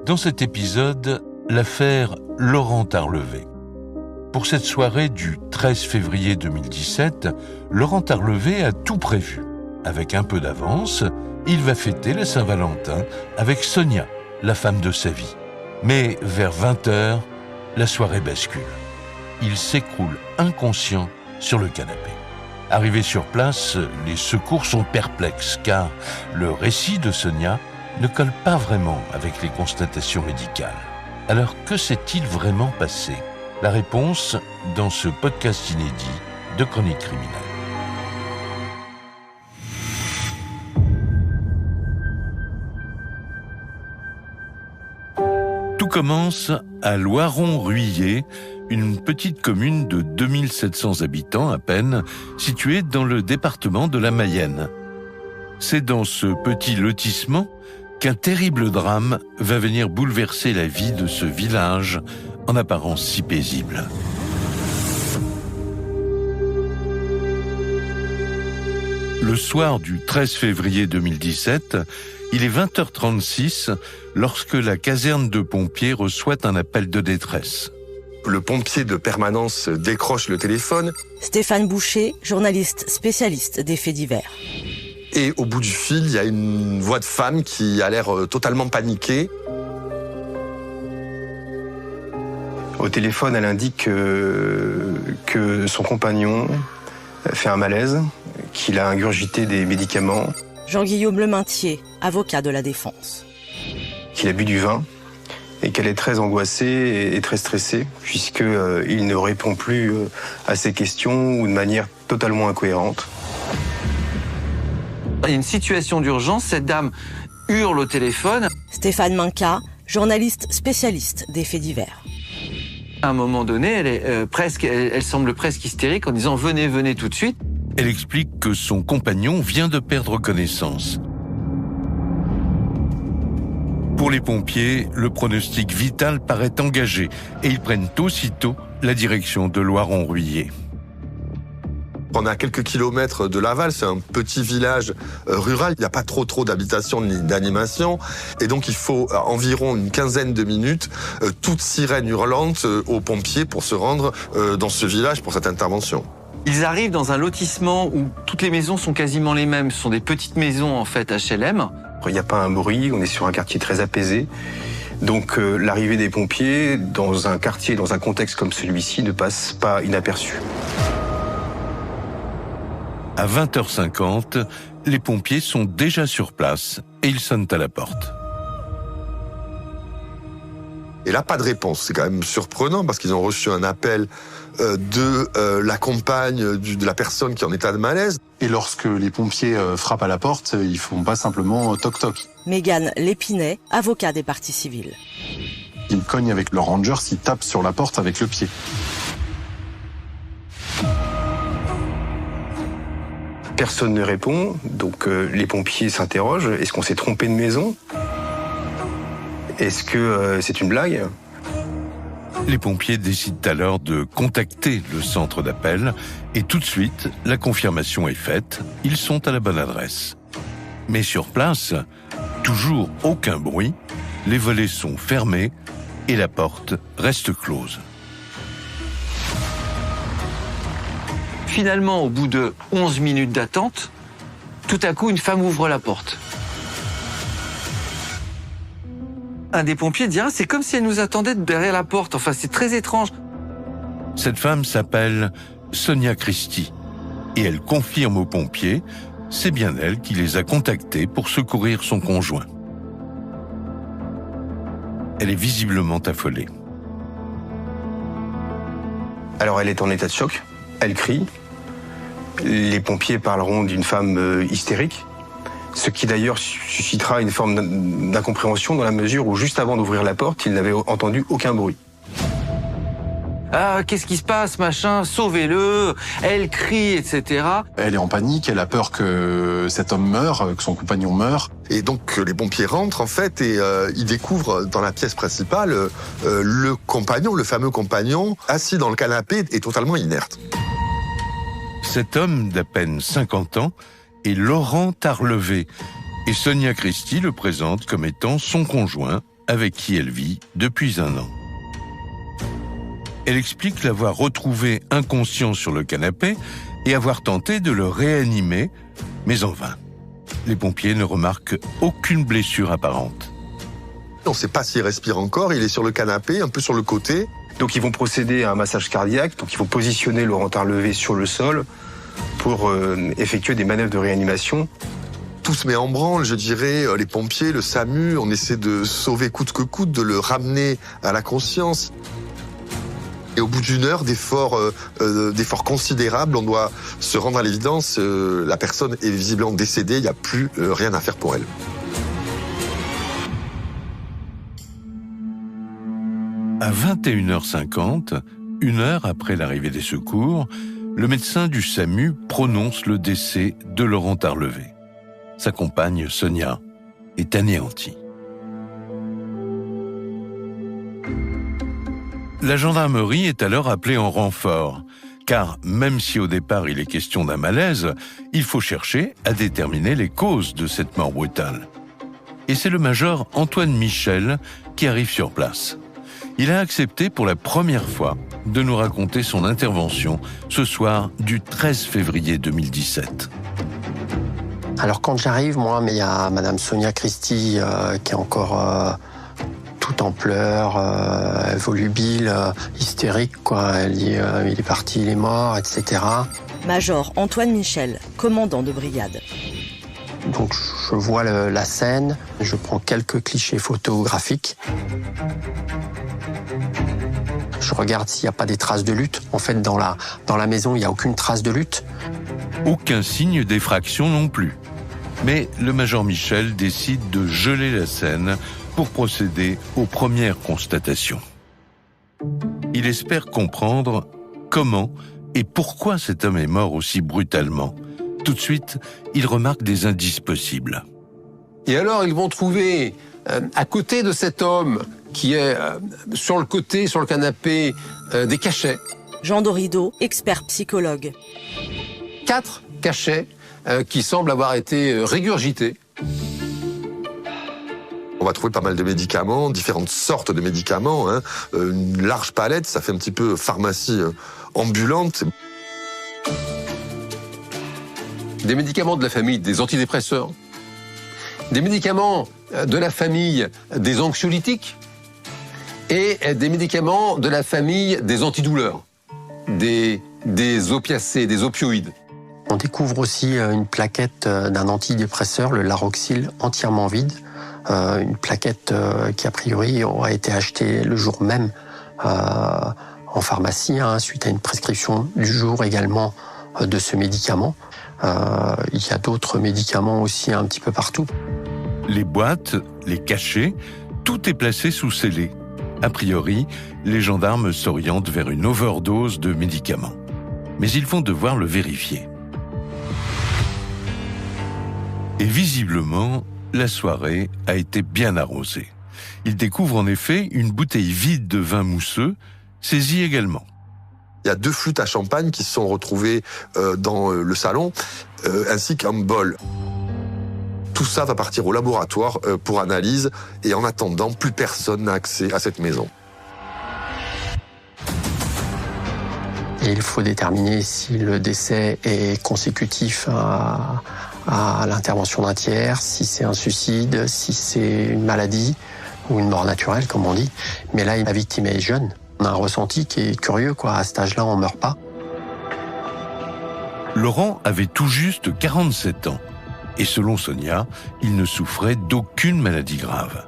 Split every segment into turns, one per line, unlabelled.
Dans cet épisode, l'affaire Laurent Tarlevé. Pour cette soirée du 13 février 2017, Laurent Tarlevé a tout prévu. Avec un peu d'avance, il va fêter la Saint-Valentin avec Sonia, la femme de sa vie. Mais vers 20h, la soirée bascule. Il s'écroule inconscient sur le canapé. Arrivé sur place, les secours sont perplexes car le récit de Sonia ne colle pas vraiment avec les constatations médicales. Alors que s'est-il vraiment passé ? La réponse dans ce podcast inédit de Chronique criminelle. Tout commence à Loiron-Ruillé, une petite commune de 2700 habitants à peine, située dans le département de la Mayenne. C'est dans ce petit lotissement qu'un terrible drame va venir bouleverser la vie de ce village, en apparence si paisible. Le soir du 13 février 2017, il est 20h36 lorsque la caserne de pompiers reçoit un appel de détresse.
Le pompier de permanence décroche le téléphone.
Stéphane Boucher, journaliste spécialiste des faits divers.
Et au bout du fil, il y a une voix de femme qui a l'air totalement paniquée.
Au téléphone, elle indique que son compagnon fait un malaise, qu'il a ingurgité des médicaments.
Jean-Guillaume Lemintier, avocat de la défense.
Qu'il a bu du vin et qu'elle est très angoissée et très stressée puisqu'il ne répond plus à ses questions ou de manière totalement incohérente.
Il y a une situation d'urgence, cette dame hurle au téléphone.
Stéphane Minca, journaliste spécialiste des faits divers.
À un moment donné, elle semble presque hystérique en disant « Venez tout de suite ».
Elle explique que son compagnon vient de perdre connaissance. Pour les pompiers, le pronostic vital paraît engagé et ils prennent aussitôt la direction de Loiron-Ruillé.
On est à quelques kilomètres de Laval, c'est un petit village rural, il n'y a pas trop d'habitations ni d'animation, et donc il faut environ une quinzaine de minutes, toute sirène hurlante aux pompiers pour se rendre dans ce village pour cette intervention.
Ils arrivent dans un lotissement où toutes les maisons sont quasiment les mêmes, ce sont des petites maisons en fait HLM.
Il n'y a pas un bruit, on est sur un quartier très apaisé. Donc l'arrivée des pompiers dans un quartier, dans un contexte comme celui-ci ne passe pas inaperçue.
À 20h50, les pompiers sont déjà sur place et ils sonnent à la porte.
Et là, pas de réponse. C'est quand même surprenant parce qu'ils ont reçu un appel de la compagne de la personne qui est en état de malaise.
Et lorsque les pompiers frappent à la porte, ils font pas simplement toc-toc.
Mégane Lépinet, avocat des parties civiles.
Ils cognent avec leurs rangers, ils tapent sur la porte avec le pied.
Personne ne répond, donc les pompiers s'interrogent. Est-ce qu'on s'est trompé de maison ? Est-ce que c'est une blague ?
Les pompiers décident alors de contacter le centre d'appel et tout de suite, la confirmation est faite, ils sont à la bonne adresse. Mais sur place, toujours aucun bruit, les volets sont fermés et la porte reste close.
Finalement, au bout de 11 minutes d'attente, tout à coup, une femme ouvre la porte. Un des pompiers dit « c'est comme si elle nous attendait derrière la porte. Enfin, c'est très étrange. »
Cette femme s'appelle Sonia Christie et elle confirme aux pompiers, c'est bien elle qui les a contactés pour secourir son conjoint. Elle est visiblement affolée.
Alors elle est en état de choc, elle crie. Les pompiers parleront d'une femme hystérique, ce qui d'ailleurs suscitera une forme d'incompréhension dans la mesure où juste avant d'ouvrir la porte, ils n'avaient entendu aucun bruit.
Ah, qu'est-ce qui se passe, machin, sauvez-le, elle crie, etc.
Elle est en panique, elle a peur que cet homme meure, que son compagnon meure.
Et donc les pompiers rentrent en fait et ils découvrent dans la pièce principale le compagnon, le fameux compagnon, assis dans le canapé et totalement inerte.
Cet homme d'à peine 50 ans est Laurent Tarlevé et Sonia Christie le présente comme étant son conjoint avec qui elle vit depuis 1 an. Elle explique l'avoir retrouvé inconscient sur le canapé et avoir tenté de le réanimer, mais en vain. Les pompiers ne remarquent aucune blessure apparente.
On ne sait pas s'il respire encore, il est sur le canapé, un peu sur le côté.
Donc ils vont procéder à un massage cardiaque, donc ils vont positionner Laurent Tarlevé sur le sol pour effectuer des manœuvres de réanimation.
Tout se met en branle, je dirais, les pompiers, le SAMU, on essaie de sauver coûte que coûte, de le ramener à la conscience. Et au bout d'1 heure d'efforts considérables, on doit se rendre à l'évidence, la personne est visiblement décédée, il n'y a plus rien à faire pour elle.
À 21h50, 1 heure après l'arrivée des secours, le médecin du SAMU prononce le décès de Laurent Tarlevé. Sa compagne, Sonia, est anéantie. La gendarmerie est alors appelée en renfort, car même si au départ il est question d'un malaise, il faut chercher à déterminer les causes de cette mort brutale. Et c'est le major Antoine Michel qui arrive sur place. Il a accepté pour la première fois de nous raconter son intervention ce soir du 13 février 2017.
Alors quand j'arrive, moi, mais il y a Madame Sonia Christie qui est encore tout en pleurs, volubile, hystérique, quoi. Elle dit il est parti, il est mort, etc.
Major Antoine Michel, commandant de brigade.
Donc je vois la scène, je prends quelques clichés photographiques. Je regarde s'il n'y a pas des traces de lutte. En fait, dans la maison, il n'y a aucune trace de lutte.
Aucun signe d'effraction non plus. Mais le major Michel décide de geler la scène pour procéder aux premières constatations. Il espère comprendre comment et pourquoi cet homme est mort aussi brutalement. Tout de suite, il remarque des indices possibles.
Et alors, ils vont trouver, à côté de cet homme qui est sur le côté, sur le canapé, des cachets.
Jean Dorido, expert psychologue.
4 cachets qui semblent avoir été régurgités.
On va trouver pas mal de médicaments, différentes sortes de médicaments, hein, une large palette, ça fait un petit peu pharmacie ambulante.
Des médicaments de la famille des antidépresseurs, des médicaments de la famille des anxiolytiques et des médicaments de la famille des antidouleurs, des opiacés, des opioïdes.
On découvre aussi une plaquette d'un antidépresseur, le Laroxyl, entièrement vide. Une plaquette qui, a priori, aurait été achetée le jour même en pharmacie, suite à une prescription du jour également de ce médicament. Il y a d'autres médicaments aussi un petit peu partout.
Les boîtes, les cachets, tout est placé sous scellé. A priori, les gendarmes s'orientent vers une overdose de médicaments. Mais ils vont devoir le vérifier. Et visiblement, la soirée a été bien arrosée. Ils découvrent en effet une bouteille vide de vin mousseux, saisie également.
Il y a 2 flûtes à champagne qui se sont retrouvées dans le salon, ainsi qu'un bol. Tout ça va partir au laboratoire pour analyse, et en attendant, plus personne n'a accès à cette maison.
Et il faut déterminer si le décès est consécutif à l'intervention d'un tiers, si c'est un suicide, si c'est une maladie ou une mort naturelle, comme on dit. Mais là, la victime est jeune. On a un ressenti qui est curieux, quoi. À cet âge-là, on ne meurt pas.
Laurent avait tout juste 47 ans. Et selon Sonia, il ne souffrait d'aucune maladie grave.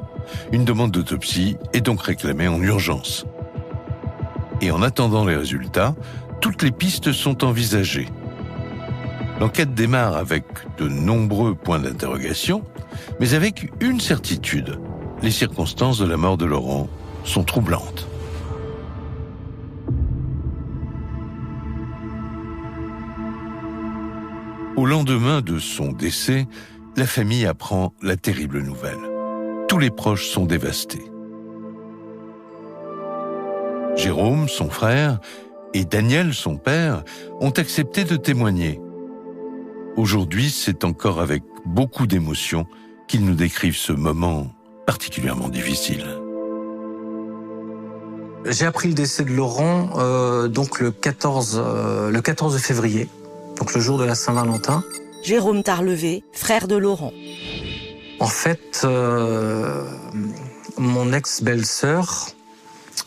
Une demande d'autopsie est donc réclamée en urgence. Et en attendant les résultats, toutes les pistes sont envisagées. L'enquête démarre avec de nombreux points d'interrogation, mais avec une certitude. Les circonstances de la mort de Laurent sont troublantes. Au lendemain de son décès, la famille apprend la terrible nouvelle. Tous les proches sont dévastés. Jérôme, son frère, et Daniel, son père, ont accepté de témoigner. Aujourd'hui, c'est encore avec beaucoup d'émotion qu'ils nous décrivent ce moment particulièrement difficile.
J'ai appris le décès de Laurent donc le 14 février, donc le jour de la Saint-Valentin.
Jérôme Tarlevé, frère de Laurent.
En fait, mon ex-belle-sœur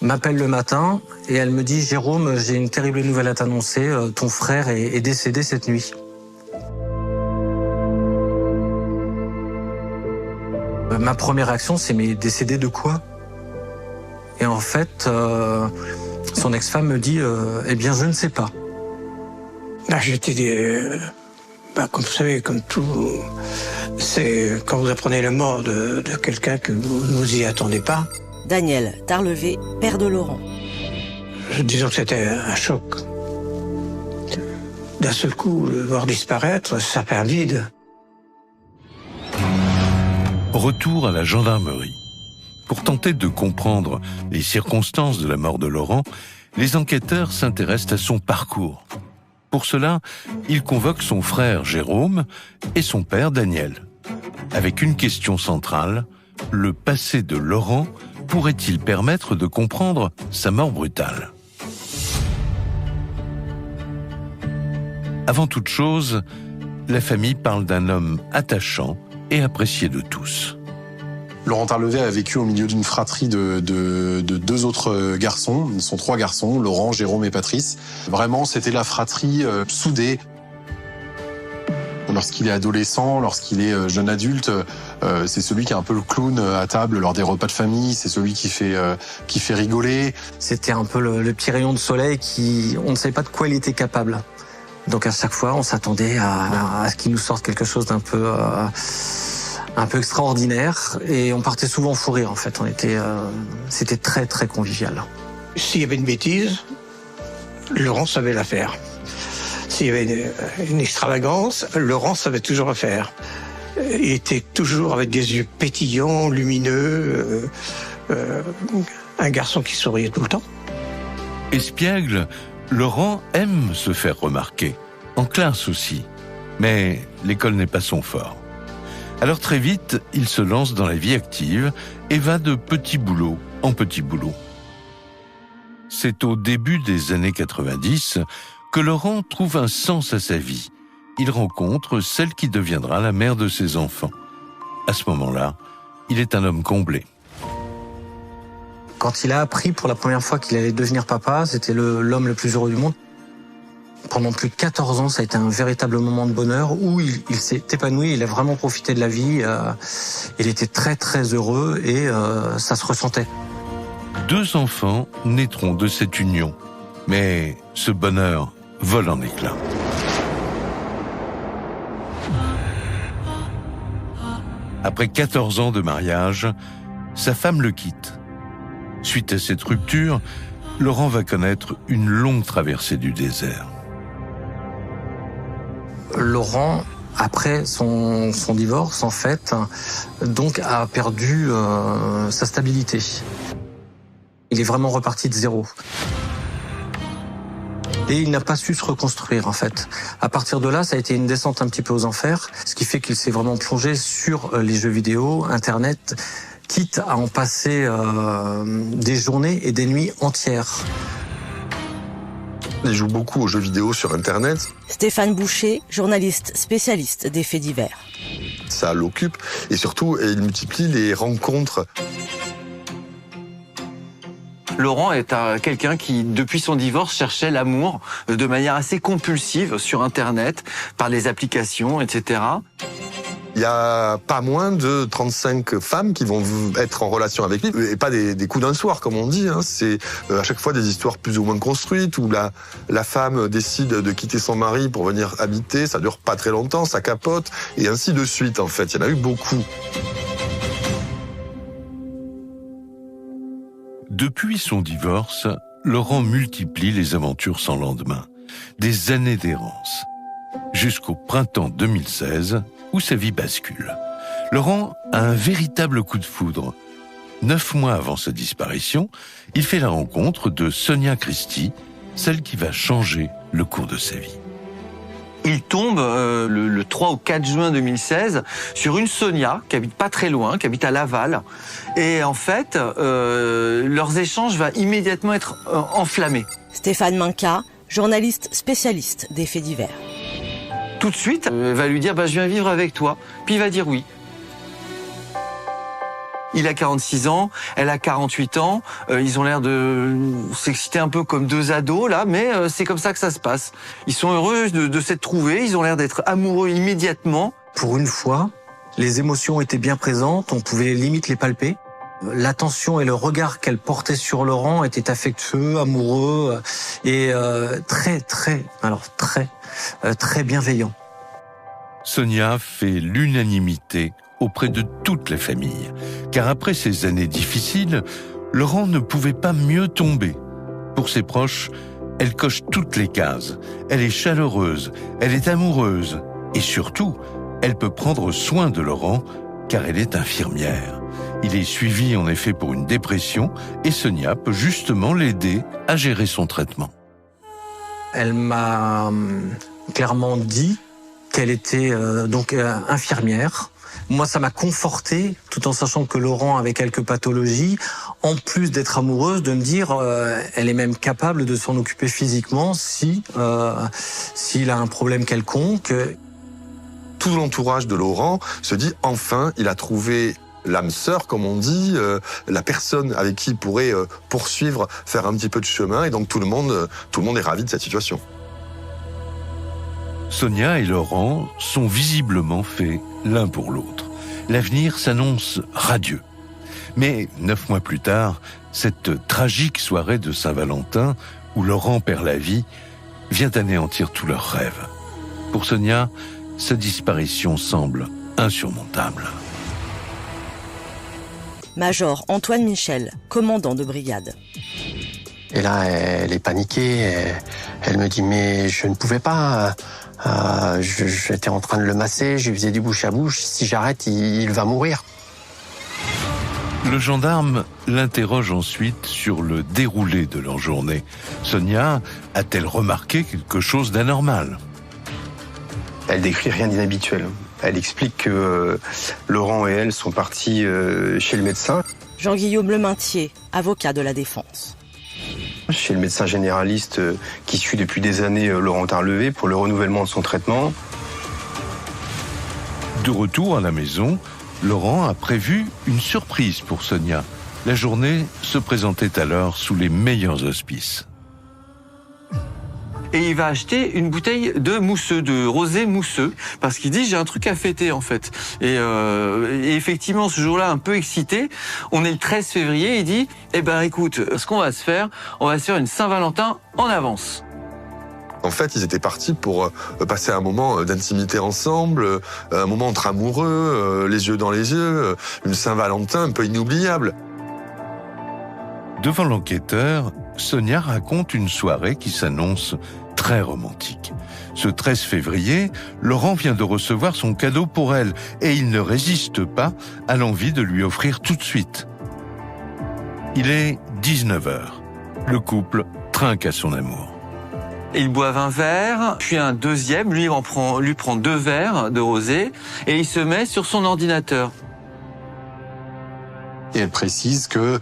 m'appelle le matin et elle me dit « Jérôme, j'ai une terrible nouvelle à t'annoncer, ton frère est décédé cette nuit ». Ma première réaction, c'est « Mais décédé de quoi ?» Et en fait, son ex-femme me dit « Eh bien, je ne sais pas ».
Là, j'étais... comme vous savez, comme tout... C'est quand vous apprenez la mort de quelqu'un que vous ne vous y attendez pas.
Daniel Tarlevé, père de Laurent.
Disons que c'était un choc. D'un seul coup, le voir disparaître, ça perd vide.
Retour à la gendarmerie. Pour tenter de comprendre les circonstances de la mort de Laurent, les enquêteurs s'intéressent à son parcours. Pour cela, ils convoquent son frère Jérôme et son père Daniel. Avec une question centrale, le passé de Laurent pourrait-il permettre de comprendre sa mort brutale ? Avant toute chose, la famille parle d'un homme attachant et apprécié de tous.
Laurent Tarlevé a vécu au milieu d'une fratrie de deux autres garçons. Ils sont 3 garçons, Laurent, Jérôme et Patrice. Vraiment, c'était la fratrie soudée. Lorsqu'il est adolescent, lorsqu'il est jeune adulte, c'est celui qui est un peu le clown à table lors des repas de famille. C'est celui qui fait rigoler.
C'était un peu le petit rayon de soleil on ne savait pas de quoi il était capable. Donc à chaque fois, on s'attendait à ce qu'il nous sorte quelque chose d'un peu extraordinaire, et on partait souvent fou rire en fait. C'était très très convivial.
S'il y avait une bêtise, Laurent savait la faire. S'il y avait une extravagance, Laurent savait toujours la faire. Il était toujours avec des yeux pétillants, lumineux, un garçon qui souriait tout le temps.
Espiègle, Laurent aime se faire remarquer, en classe aussi. Mais l'école n'est pas son fort. Alors très vite, il se lance dans la vie active et va de petit boulot en petit boulot. C'est au début des années 90 que Laurent trouve un sens à sa vie. Il rencontre celle qui deviendra la mère de ses enfants. À ce moment-là, il est un homme comblé.
Quand il a appris pour la première fois qu'il allait devenir papa, c'était l'homme le plus heureux du monde. Pendant plus de 14 ans, ça a été un véritable moment de bonheur où il s'est épanoui, il a vraiment profité de la vie. Il était très très heureux et ça se ressentait.
2 enfants naîtront de cette union. Mais ce bonheur vole en éclats. Après 14 ans de mariage, sa femme le quitte. Suite à cette rupture, Laurent va connaître une longue traversée du désert.
Laurent, après son divorce, en fait, donc a perdu sa stabilité. Il est vraiment reparti de zéro. Et il n'a pas su se reconstruire, en fait. À partir de là, ça a été une descente un petit peu aux enfers, ce qui fait qu'il s'est vraiment plongé sur les jeux vidéo, Internet, quitte à en passer des journées et des nuits entières.
Il joue beaucoup aux jeux vidéo sur Internet.
Stéphane Boucher, journaliste spécialiste des faits divers.
Ça l'occupe et surtout, il multiplie les rencontres.
Laurent est quelqu'un qui, depuis son divorce, cherchait l'amour de manière assez compulsive sur Internet, par les applications, etc.
Il y a pas moins de 35 femmes qui vont être en relation avec lui, et pas des coups d'un soir, comme on dit. C'est à chaque fois des histoires plus ou moins construites, où la femme décide de quitter son mari pour venir habiter, ça dure pas très longtemps, ça capote, et ainsi de suite, en fait. Il y en a eu beaucoup.
Depuis son divorce, Laurent multiplie les aventures sans lendemain. Des années d'errance. Jusqu'au printemps 2016, où sa vie bascule. Laurent a un véritable coup de foudre. 9 mois avant sa disparition, il fait la rencontre de Sonia Christie, celle qui va changer le cours de sa vie.
Il tombe le 3 ou 4 juin 2016 sur une Sonia qui habite pas très loin, qui habite à Laval. Et en fait, leurs échanges vont immédiatement être enflammés.
Stéphane Minca, journaliste spécialiste des faits divers.
Tout de suite, elle va lui dire je viens vivre avec toi. Puis il va dire oui. Il a 46 ans, elle a 48 ans. Ils ont l'air de s'exciter un peu comme deux ados, là, mais c'est comme ça que ça se passe. Ils sont heureux de s'être trouvés, ils ont l'air d'être amoureux immédiatement.
Pour une fois, les émotions étaient bien présentes, on pouvait limite les palper. L'attention et le regard qu'elle portait sur Laurent étaient affectueux, amoureux et très bienveillants.
Sonia fait l'unanimité auprès de toutes les familles, car après ces années difficiles, Laurent ne pouvait pas mieux tomber. Pour ses proches, elle coche toutes les cases. Elle est chaleureuse, elle est amoureuse, et surtout, elle peut prendre soin de Laurent, car elle est infirmière. Il est suivi en effet pour une dépression, et Sonia peut justement l'aider à gérer son traitement.
Elle m'a clairement dit qu'elle était infirmière. Moi, ça m'a conforté, tout en sachant que Laurent avait quelques pathologies, en plus d'être amoureuse, de me dire elle est même capable de s'en occuper physiquement s'il a un problème quelconque.
Tout l'entourage de Laurent se dit enfin, il a trouvé l'âme sœur, comme on dit, la personne avec qui il pourrait poursuivre, faire un petit peu de chemin, et donc tout le monde est ravi de cette situation.
Sonia et Laurent sont visiblement faits l'un pour l'autre. L'avenir s'annonce radieux. Mais 9 mois plus tard, cette tragique soirée de Saint-Valentin, où Laurent perd la vie, vient anéantir tous leurs rêves. Pour Sonia, sa disparition semble insurmontable.
Major Antoine Michel, commandant de brigade.
Et là, elle est paniquée. Elle me dit, mais je ne pouvais pas. J'étais en train de le masser, je lui faisais du bouche à bouche. Si j'arrête, il va mourir.
Le gendarme l'interroge ensuite sur le déroulé de leur journée. Sonia a-t-elle remarqué quelque chose d'anormal ?
Elle décrit rien d'inhabituel. Elle explique que Laurent et elle sont partis chez le médecin.
Jean-Guillaume Lemintier, avocat de la défense.
Chez le médecin généraliste qui suit depuis des années Laurent Tarlevé pour le renouvellement de son traitement.
De retour à la maison, Laurent a prévu une surprise pour Sonia. La journée se présentait alors sous les meilleurs auspices.
Et il va acheter une bouteille de mousseux, de rosé mousseux, parce qu'il dit j'ai un truc à fêter en fait. Et effectivement, ce jour-là, un peu excité, on est le 13 février, il dit écoute, ce qu'on va se faire, on va se faire une Saint-Valentin en avance.
En fait, ils étaient partis pour passer un moment d'intimité ensemble, un moment entre amoureux, les yeux dans les yeux, une Saint-Valentin un peu inoubliable.
Devant l'enquêteur, Sonia raconte une soirée qui s'annonce très romantique. Ce 13 février, Laurent vient de recevoir son cadeau pour elle et il ne résiste pas à l'envie de lui offrir tout de suite. Il est 19h. Le couple trinque à son amour.
Ils boivent un verre, puis un deuxième, lui prend 2 verres de rosé et il se met sur son ordinateur.
Et elle précise que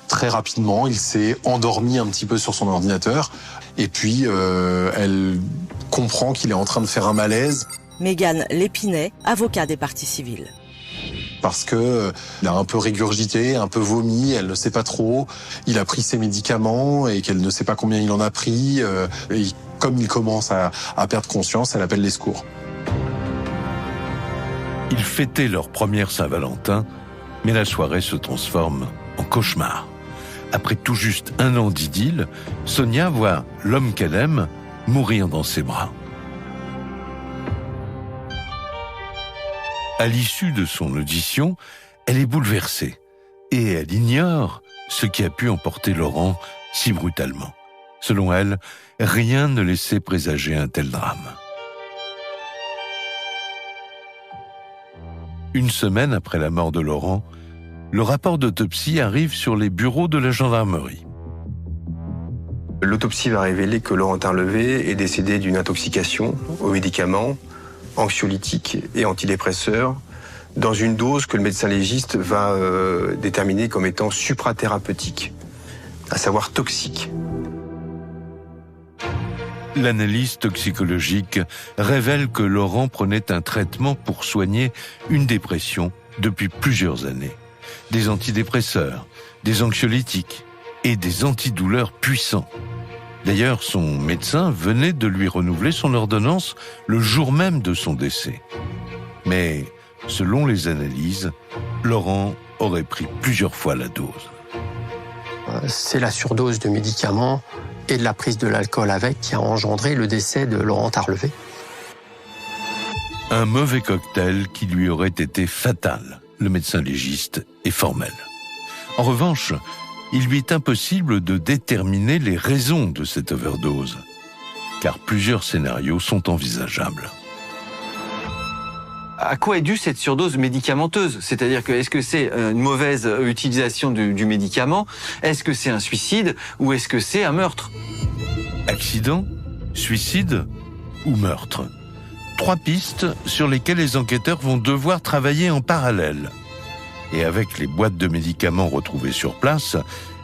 très rapidement, il s'est endormi un petit peu sur son ordinateur et puis elle comprend qu'il est en train de faire un malaise.
Mégane Lépinet, avocat des parties civiles.
Parce que il a un peu régurgité, un peu vomi, elle ne sait pas trop. Il a pris ses médicaments et qu'elle ne sait pas combien il en a pris. Et comme il commence à perdre conscience, elle appelle les secours.
Ils fêtaient leur première Saint-Valentin, mais la soirée se transforme en cauchemar. Après tout juste 1 an d'idylle, Sonia voit l'homme qu'elle aime mourir dans ses bras. À l'issue de son audition, elle est bouleversée et elle ignore ce qui a pu emporter Laurent si brutalement. Selon elle, rien ne laissait présager un tel drame. Une semaine après la mort de Laurent, le rapport d'autopsie arrive sur les bureaux de la gendarmerie.
L'autopsie va révéler que Laurent Tarlevé est décédé d'une intoxication aux médicaments, anxiolytiques et antidépresseurs, dans une dose que le médecin légiste va déterminer comme étant suprathérapeutique, à savoir toxique.
L'analyse toxicologique révèle que Laurent prenait un traitement pour soigner une dépression depuis plusieurs années. Des antidépresseurs, des anxiolytiques et des antidouleurs puissants. D'ailleurs, son médecin venait de lui renouveler son ordonnance le jour même de son décès. Mais, selon les analyses, Laurent aurait pris plusieurs fois la dose.
C'est la surdose de médicaments et de la prise de l'alcool avec qui a engendré le décès de Laurent Tarlevé.
Un mauvais cocktail qui lui aurait été fatal. Le médecin légiste est formel. En revanche, il lui est impossible de déterminer les raisons de cette overdose, car plusieurs scénarios sont envisageables.
À quoi est due cette surdose médicamenteuse? C'est-à-dire que est-ce que c'est une mauvaise utilisation du médicament? Est-ce que c'est un suicide? Ou est-ce que c'est un meurtre?
Accident, suicide ou meurtre? 3 pistes sur lesquelles les enquêteurs vont devoir travailler en parallèle. Et avec les boîtes de médicaments retrouvées sur place,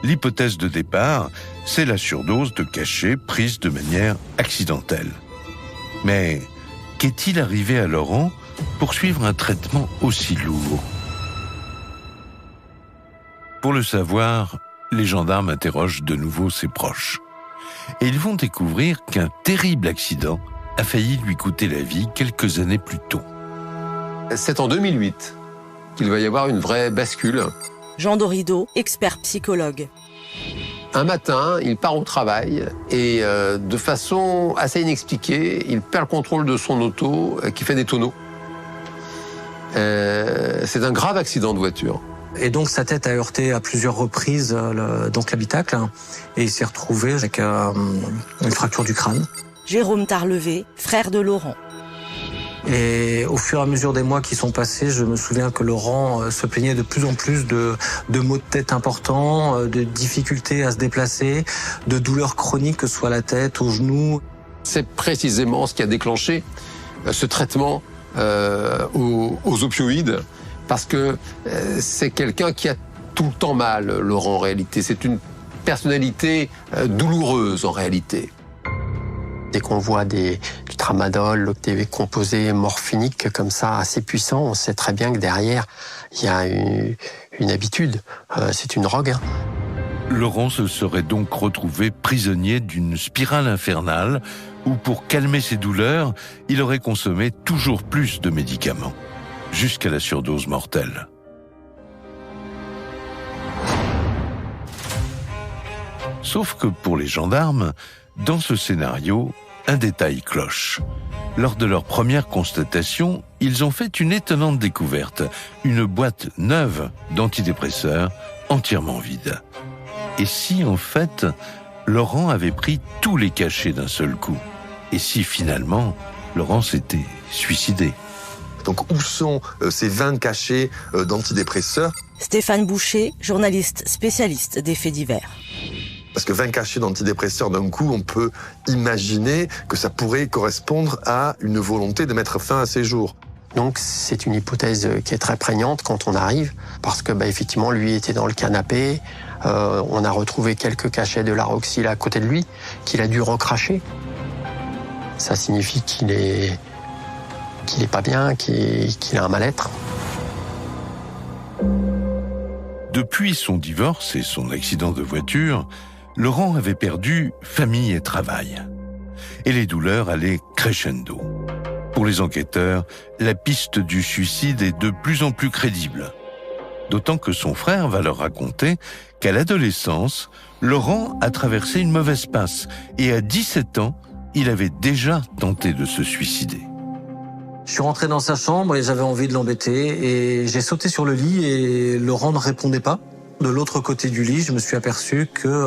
l'hypothèse de départ, c'est la surdose de cachet prise de manière accidentelle. Mais qu'est-il arrivé à Laurent pour suivre un traitement aussi lourd? Pour le savoir, les gendarmes interrogent de nouveau ses proches. Et ils vont découvrir qu'un terrible accident a failli lui coûter la vie quelques années plus tôt.
C'est en 2008 qu'il va y avoir une vraie bascule.
Jean Dorido, expert psychologue.
Un matin, il part au travail et de façon assez inexpliquée, il perd le contrôle de son auto qui fait des tonneaux. C'est un grave accident de voiture.
Et donc sa tête a heurté à plusieurs reprises l'habitacle et il s'est retrouvé avec une fracture du crâne.
Jérôme Tarlevé, frère de Laurent.
Et au fur et à mesure des mois qui sont passés, je me souviens que Laurent se plaignait de plus en plus de maux de tête importants, de difficultés à se déplacer, de douleurs chroniques, que ce soit à la tête, aux genoux.
C'est précisément ce qui a déclenché ce traitement aux opioïdes, parce que c'est quelqu'un qui a tout le temps mal, Laurent, en réalité. C'est une personnalité douloureuse, en réalité.
Dès qu'on voit du tramadol, des composés morphiniques comme ça, assez puissants, on sait très bien que derrière, il y a une habitude. C'est une drogue.
Laurent se serait donc retrouvé prisonnier d'une spirale infernale où, pour calmer ses douleurs, il aurait consommé toujours plus de médicaments, jusqu'à la surdose mortelle. Sauf que pour les gendarmes, dans ce scénario, un détail cloche. Lors de leur première constatation, ils ont fait une étonnante découverte, une boîte neuve d'antidépresseurs entièrement vide. Et si, en fait, Laurent avait pris tous les cachets d'un seul coup? Et si, finalement, Laurent s'était suicidé?
Donc, où sont ces 20 cachets d'antidépresseurs?
Stéphane Boucher, journaliste spécialiste des faits divers.
Parce que 20 cachets d'antidépresseurs d'un coup, on peut imaginer que ça pourrait correspondre à une volonté de mettre fin à ses jours.
Donc c'est une hypothèse qui est très prégnante quand on arrive, parce que effectivement lui était dans le canapé, on a retrouvé quelques cachets de Laroxyl à côté de lui, qu'il a dû recracher. Ça signifie qu'il est pas bien, qu'il a un mal-être.
Depuis son divorce et son accident de voiture, Laurent avait perdu famille et travail. Et les douleurs allaient crescendo. Pour les enquêteurs, la piste du suicide est de plus en plus crédible. D'autant que son frère va leur raconter qu'à l'adolescence, Laurent a traversé une mauvaise passe et à 17 ans, il avait déjà tenté de se suicider.
Je suis rentré dans sa chambre et j'avais envie de l'embêter et j'ai sauté sur le lit et Laurent ne répondait pas. De l'autre côté du lit, je me suis aperçu que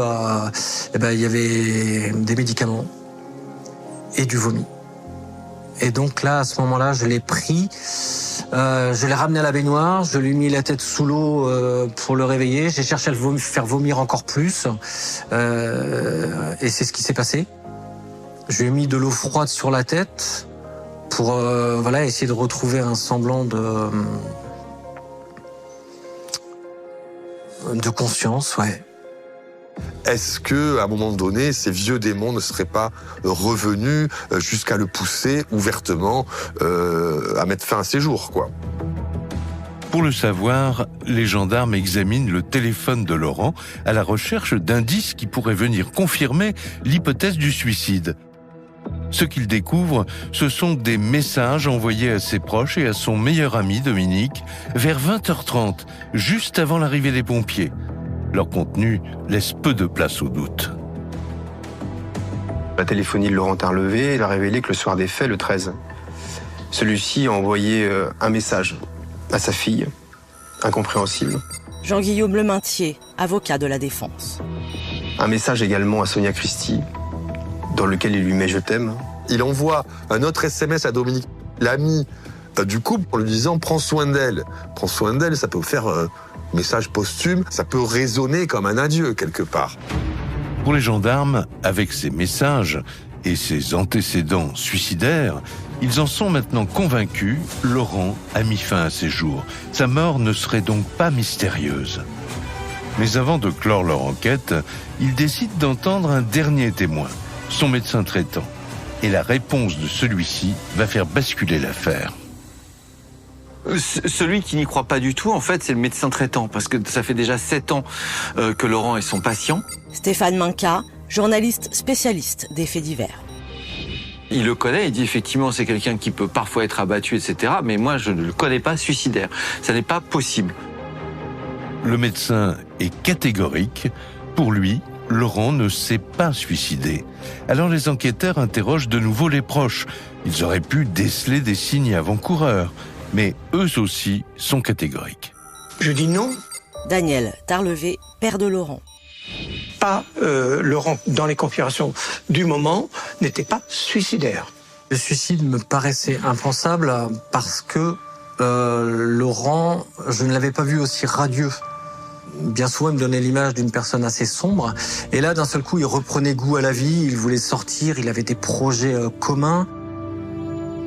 il y avait des médicaments et du vomi. Et donc là, à ce moment-là, je l'ai pris, je l'ai ramené à la baignoire, je lui ai mis la tête sous l'eau pour le réveiller. J'ai cherché à le faire vomir encore plus, et c'est ce qui s'est passé. Je lui ai mis de l'eau froide sur la tête pour essayer de retrouver un semblant de conscience, ouais.
Est-ce que, à un moment donné, ces vieux démons ne seraient pas revenus jusqu'à le pousser ouvertement à mettre fin à ses jours, quoi?
Pour le savoir, les gendarmes examinent le téléphone de Laurent à la recherche d'indices qui pourraient venir confirmer l'hypothèse du suicide. Ce qu'ils découvrent, ce sont des messages envoyés à ses proches et à son meilleur ami Dominique vers 20h30, juste avant l'arrivée des pompiers. Leur contenu laisse peu de place au doute.
La téléphonie de Laurent Tarlevé, il a révélé que le soir des faits, le 13, celui-ci a envoyé un message à sa fille, incompréhensible.
Jean-Guillaume Lemintier, avocat de la défense.
Un message également à Sonia Christie, dans lequel il lui met « je t'aime ».
Il envoie un autre SMS à Dominique, l'ami du couple, en lui disant « prends soin d'elle ». Prends soin d'elle, ça peut faire message posthume, ça peut résonner comme un adieu quelque part.
Pour les gendarmes, avec ces messages et ses antécédents suicidaires, ils en sont maintenant convaincus, Laurent a mis fin à ses jours. Sa mort ne serait donc pas mystérieuse. Mais avant de clore leur enquête, ils décident d'entendre un dernier témoin, son médecin traitant. Et la réponse de celui-ci va faire basculer l'affaire.
Celui qui n'y croit pas du tout, en fait, c'est le médecin traitant, parce que ça fait déjà 7 ans que Laurent est son patient.
Stéphane Minca, journaliste spécialiste des faits divers.
Il le connaît, il dit effectivement c'est quelqu'un qui peut parfois être abattu, etc. Mais moi, je ne le connais pas suicidaire. Ça n'est pas possible.
Le médecin est catégorique. Pour lui, Laurent ne s'est pas suicidé. Alors les enquêteurs interrogent de nouveau les proches. Ils auraient pu déceler des signes avant-coureurs. Mais eux aussi sont catégoriques.
Je dis non.
Daniel Tarlevé, père de Laurent.
Laurent, dans les configurations du moment, n'était pas suicidaire.
Le suicide me paraissait impensable parce que Laurent, je ne l'avais pas vu aussi radieux. Bien souvent, il me donnait l'image d'une personne assez sombre. Et là, d'un seul coup, il reprenait goût à la vie, il voulait sortir, il avait des projets communs.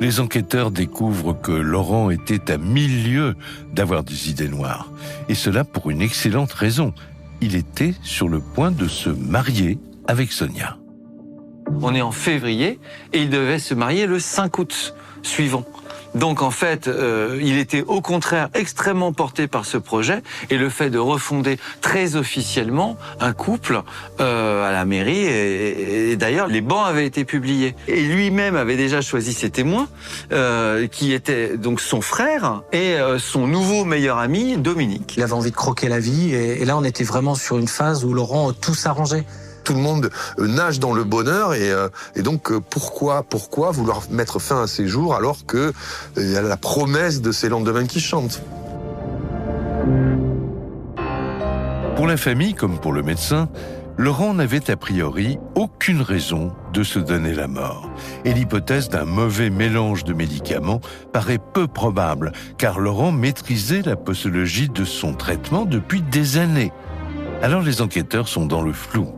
Les enquêteurs découvrent que Laurent était à 1000 lieues d'avoir des idées noires. Et cela pour une excellente raison. Il était sur le point de se marier avec Sonia.
On est en février et il devait se marier le 5 août suivant. Donc en fait, il était au contraire extrêmement porté par ce projet et le fait de refonder très officiellement un couple à la mairie. Et d'ailleurs, les bans avaient été publiés. Et lui-même avait déjà choisi ses témoins, qui étaient donc son frère et son nouveau meilleur ami, Dominique.
Il avait envie de croquer la vie et là, on était vraiment sur une phase où Laurent tout s'arrangeait.
Tout le monde nage dans le bonheur et donc pourquoi vouloir mettre fin à ses jours alors que y a la promesse de ces lendemains qui chantent.
Pour la famille comme pour le médecin, Laurent n'avait a priori aucune raison de se donner la mort. Et l'hypothèse d'un mauvais mélange de médicaments paraît peu probable, car Laurent maîtrisait la posologie de son traitement depuis des années. Alors les enquêteurs sont dans le flou,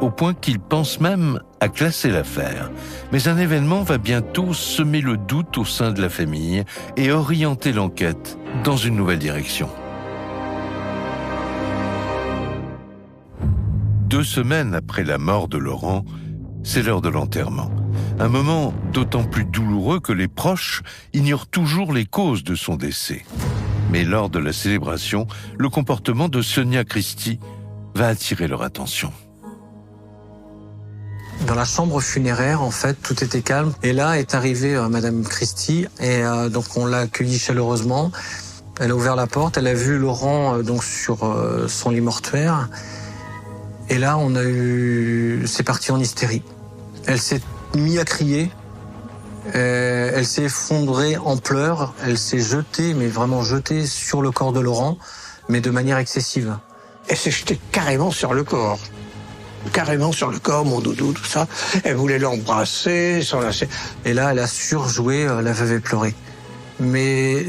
au point qu'ils pensent même à classer l'affaire. Mais un événement va bientôt semer le doute au sein de la famille et orienter l'enquête dans une nouvelle direction. 2 semaines après la mort de Laurent, c'est l'heure de l'enterrement. Un moment d'autant plus douloureux que les proches ignorent toujours les causes de son décès. Mais lors de la célébration, le comportement de Sonia Christie va attirer leur attention.
Dans la chambre funéraire, en fait, tout était calme. Et là est arrivée Madame Christie, et donc on l'a accueillie chaleureusement. Elle a ouvert la porte, elle a vu Laurent donc sur son lit mortuaire. Et là, c'est parti en hystérie. Elle s'est mise à crier. Elle s'est effondrée en pleurs. Elle s'est jetée, mais vraiment jetée sur le corps de Laurent, mais de manière excessive.
Elle s'est jetée carrément sur le corps. carrément sur le corps, mon doudou, tout ça. Elle voulait l'embrasser, s'enlacer.
Et là, elle a surjoué La Veuve et Pleurée. Mais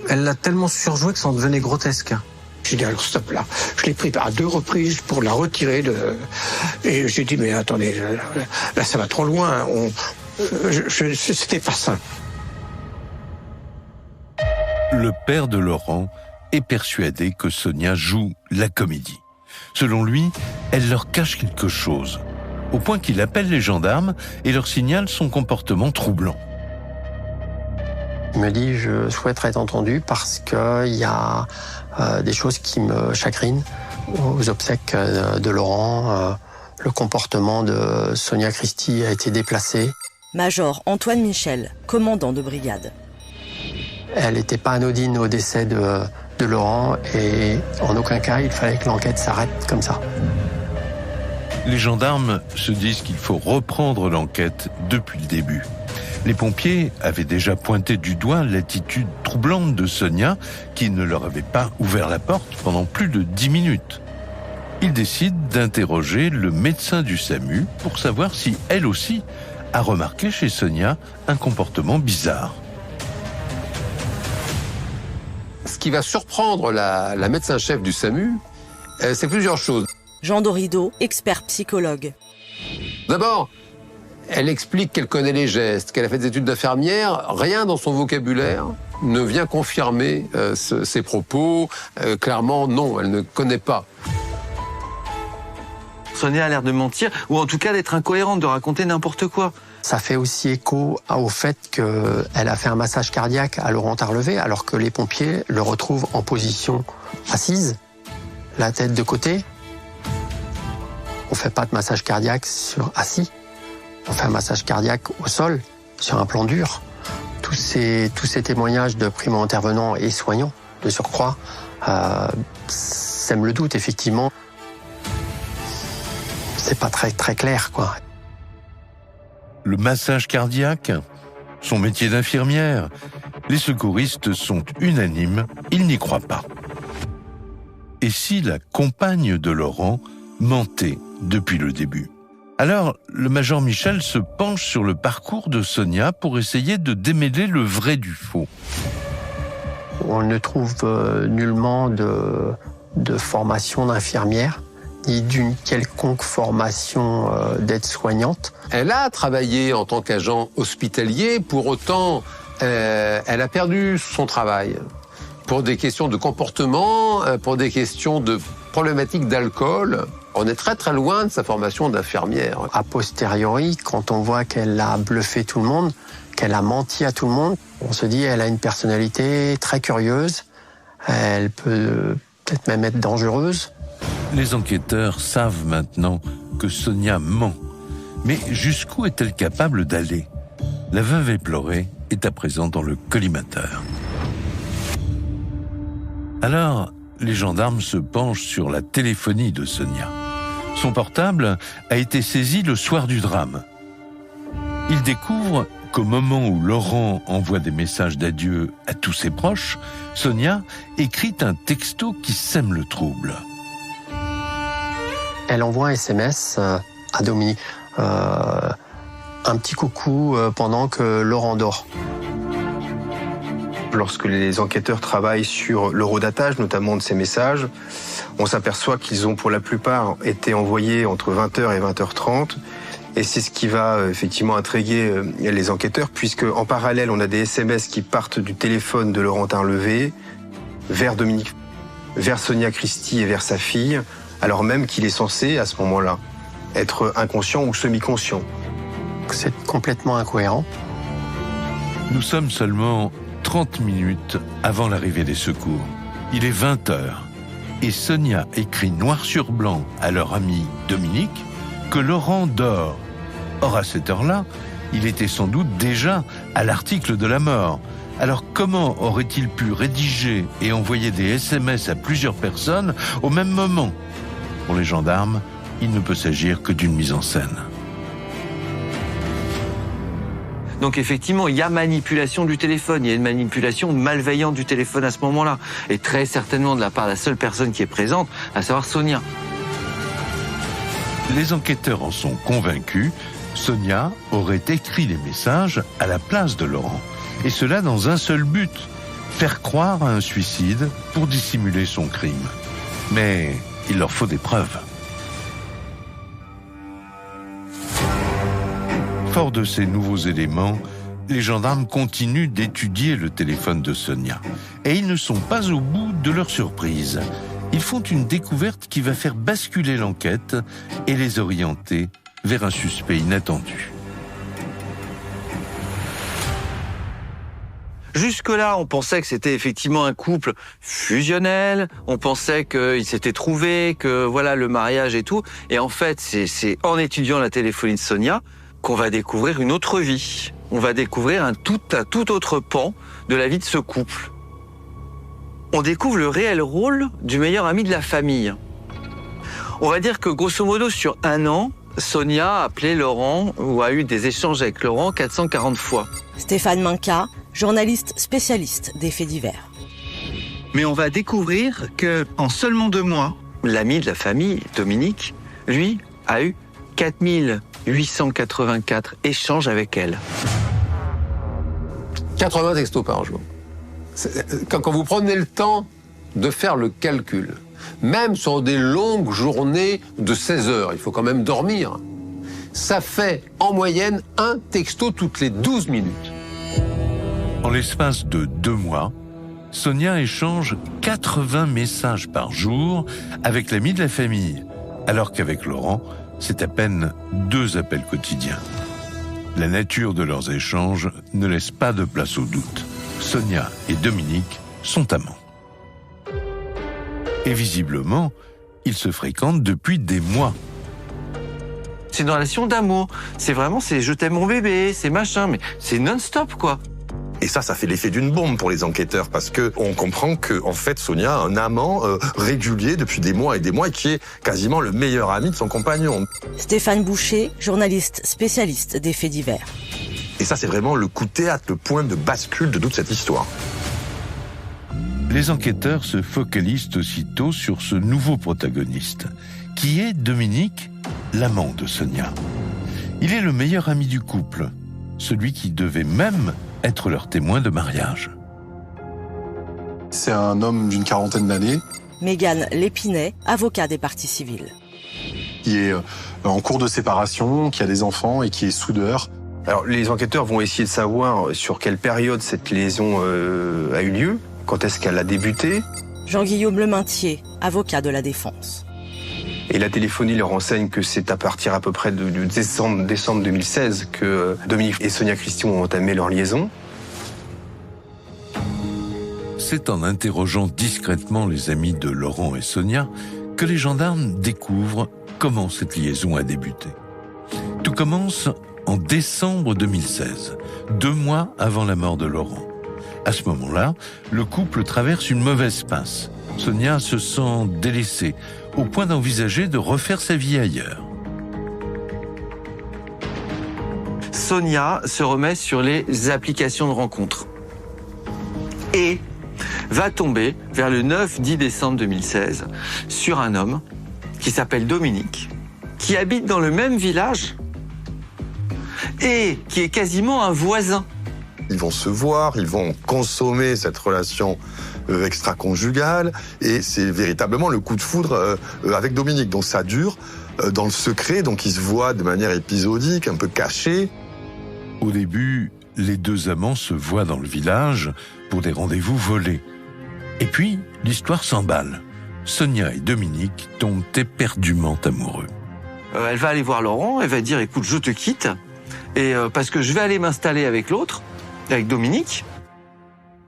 elle l'a tellement surjoué que ça en devenait grotesque.
J'ai dit, alors stop là. Je l'ai pris à 2 reprises pour la retirer et j'ai dit, mais attendez, là ça va trop loin. C'était pas ça.
Le père de Laurent est persuadé que Sonia joue la comédie. Selon lui, elle leur cache quelque chose, au point qu'il appelle les gendarmes et leur signale son comportement troublant.
Il me dit, je souhaiterais être entendu parce qu'il y a des choses qui me chagrinent aux obsèques de Laurent. Le comportement de Sonia Christie a été déplacé.
Major Antoine Michel, commandant de brigade.
Elle n'était pas anodine au décès de Laurent et en aucun cas il fallait que l'enquête s'arrête comme ça.
Les gendarmes se disent qu'il faut reprendre l'enquête depuis le début. Les pompiers avaient déjà pointé du doigt l'attitude troublante de Sonia, qui ne leur avait pas ouvert la porte pendant plus de 10 minutes. Ils décident d'interroger le médecin du SAMU pour savoir si elle aussi a remarqué chez Sonia un comportement bizarre.
Ce qui va surprendre la médecin-chef du SAMU, c'est plusieurs choses.
Jean Dorido, expert psychologue.
D'abord, elle explique qu'elle connaît les gestes, qu'elle a fait des études d'infirmière. Rien dans son vocabulaire ne vient confirmer ses propos. Clairement, non, elle ne connaît pas.
Sonia a l'air de mentir, ou en tout cas d'être incohérente, de raconter n'importe quoi.
Ça fait aussi écho au fait qu'elle a fait un massage cardiaque à Laurent Tarlevé, alors que les pompiers le retrouvent en position assise, la tête de côté. On fait pas de massage cardiaque assis. On fait un massage cardiaque au sol, sur un plan dur. Tous ces témoignages de primo-intervenants et soignants, de surcroît, sèment le doute, effectivement. C'est pas très, très clair, quoi.
Le massage cardiaque, son métier d'infirmière, les secouristes sont unanimes, ils n'y croient pas. Et si la compagne de Laurent mentait depuis le début ? Alors, le major Michel se penche sur le parcours de Sonia pour essayer de démêler le vrai du faux.
On ne trouve nullement de formation d'infirmière, ni d'une quelconque formation d'aide-soignante.
Elle a travaillé en tant qu'agent hospitalier, pour autant, elle a perdu son travail. Pour des questions de comportement, pour des questions de problématiques d'alcool. On est très très loin de sa formation d'infirmière.
A posteriori, quand on voit qu'elle a bluffé tout le monde, qu'elle a menti à tout le monde, on se dit elle a une personnalité très curieuse, elle peut peut-être même être dangereuse.
Les enquêteurs savent maintenant que Sonia ment. Mais jusqu'où est-elle capable d'aller ? La Veuve et Pleurée est à présent dans le collimateur. Alors, les gendarmes se penchent sur la téléphonie de Sonia. Son portable a été saisi le soir du drame. Ils découvrent qu'au moment où Laurent envoie des messages d'adieu à tous ses proches, Sonia écrit un texto qui sème le trouble.
Elle envoie un SMS à Dominique, un petit coucou pendant que Laurent dort.
Lorsque les enquêteurs travaillent sur l'horodatage, notamment de ces messages, on s'aperçoit qu'ils ont pour la plupart été envoyés entre 20h et 20h30. Et c'est ce qui va effectivement intriguer les enquêteurs, puisque en parallèle, on a des SMS qui partent du téléphone de Laurent Tarlevé vers Dominique, vers Sonia Christie et vers sa fille, alors même qu'il est censé, à ce moment-là, être inconscient ou semi-conscient.
C'est complètement incohérent.
Nous sommes seulement 30 minutes avant l'arrivée des secours. Il est 20h et Sonia écrit noir sur blanc à leur ami Dominique que Laurent dort. Or, à cette heure-là, il était sans doute déjà à l'article de la mort. Alors comment aurait-il pu rédiger et envoyer des SMS à plusieurs personnes au même moment ? Pour les gendarmes, il ne peut s'agir que d'une mise en scène.
Donc effectivement, il y a manipulation du téléphone, il y a une manipulation malveillante du téléphone à ce moment-là. Et très certainement de la part de la seule personne qui est présente, à savoir Sonia.
Les enquêteurs en sont convaincus, Sonia aurait écrit les messages à la place de Laurent. Et cela dans un seul but, faire croire à un suicide pour dissimuler son crime. Mais il leur faut des preuves. Fort de ces nouveaux éléments, les gendarmes continuent d'étudier le téléphone de Sonia. Et ils ne sont pas au bout de leur surprise. Ils font une découverte qui va faire basculer l'enquête et les orienter vers un suspect inattendu.
Jusque-là, on pensait que c'était effectivement un couple fusionnel, on pensait qu'ils s'étaient trouvés, que voilà le mariage et tout. Et en fait, c'est en étudiant la téléphonie de Sonia qu'on va découvrir une autre vie. On va découvrir un tout autre pan de la vie de ce couple. On découvre le réel rôle du meilleur ami de la famille. On va dire que grosso modo, sur 1 an, Sonia a appelé Laurent ou a eu des échanges avec Laurent 440 fois.
Stéphane Minca, journaliste spécialiste des faits divers.
Mais on va découvrir que en seulement 2 mois, l'ami de la famille, Dominique, lui, a eu 4884 échanges avec elle.
80 textos par jour. Quand vous prenez le temps de faire le calcul, même sur des longues journées de 16 heures, il faut quand même dormir, ça fait en moyenne 1 texto toutes les 12 minutes.
En l'espace de 2 mois, Sonia échange 80 messages par jour avec l'ami de la famille, alors qu'avec Laurent, c'est à peine 2 appels quotidiens. La nature de leurs échanges ne laisse pas de place au doute. Sonia et Dominique sont amants. Et visiblement, ils se fréquentent depuis des mois.
C'est une relation d'amour. C'est vraiment, c'est je t'aime mon bébé, c'est machin, mais c'est non-stop quoi.
Et ça fait l'effet d'une bombe pour les enquêteurs parce que on comprend que en fait Sonia a un amant régulier depuis des mois et qui est quasiment le meilleur ami de son compagnon.
Stéphane Boucher, journaliste spécialiste des faits divers.
Et ça, c'est vraiment le coup de théâtre, le point de bascule de toute cette histoire.
Les enquêteurs se focalisent aussitôt sur ce nouveau protagoniste, qui est Dominique, l'amant de Sonia. Il est le meilleur ami du couple, celui qui devait même être leur témoin de mariage.
C'est un homme d'une 40aine d'années.
Mégane Lépinet, avocat des parties civiles.
Qui est en cours de séparation, qui a des enfants et qui est soudeur.
Alors, les enquêteurs vont essayer de savoir sur quelle période cette liaison a eu lieu, quand est-ce qu'elle a débuté.
Jean-Guillaume Lemintier, avocat de la défense.
Et la téléphonie leur renseigne que c'est à partir à peu près de décembre 2016 que Dominique et Sonia Christian ont entamé leur liaison.
C'est en interrogeant discrètement les amis de Laurent et Sonia que les gendarmes découvrent comment cette liaison a débuté. Tout commence en décembre 2016, 2 mois avant la mort de Laurent. À ce moment-là, le couple traverse une mauvaise passe. Sonia se sent délaissée, au point d'envisager de refaire sa vie ailleurs.
Sonia se remet sur les applications de rencontres et va tomber vers le 9-10 décembre 2016 sur un homme qui s'appelle Dominique, qui habite dans le même village et qui est quasiment un voisin.
Ils vont se voir, ils vont consommer cette relation extra-conjugale et c'est véritablement le coup de foudre avec Dominique. Donc ça dure dans le secret, donc ils se voient de manière épisodique, un peu cachée.
Au début, les 2 amants se voient dans le village pour des rendez-vous volés. Et puis, l'histoire s'emballe. Sonia et Dominique tombent éperdument amoureux.
Elle va aller voir Laurent, elle va dire « Écoute, je te quitte, et parce que je vais aller m'installer avec l'autre, avec Dominique. »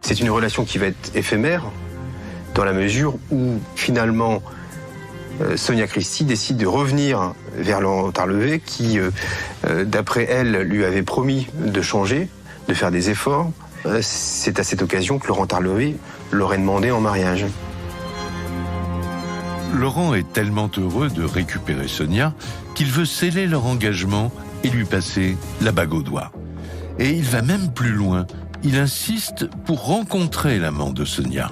C'est une relation qui va être éphémère, dans la mesure où, finalement, Sonia Christie décide de revenir vers Laurent Tarlevé, qui, d'après elle, lui avait promis de changer, de faire des efforts. C'est à cette occasion que Laurent Tarlevé l'aurait demandé en mariage.
Laurent est tellement heureux de récupérer Sonia qu'il veut sceller leur engagement et lui passer la bague au doigt. Et il va même plus loin. Il insiste pour rencontrer l'amant de Sonia.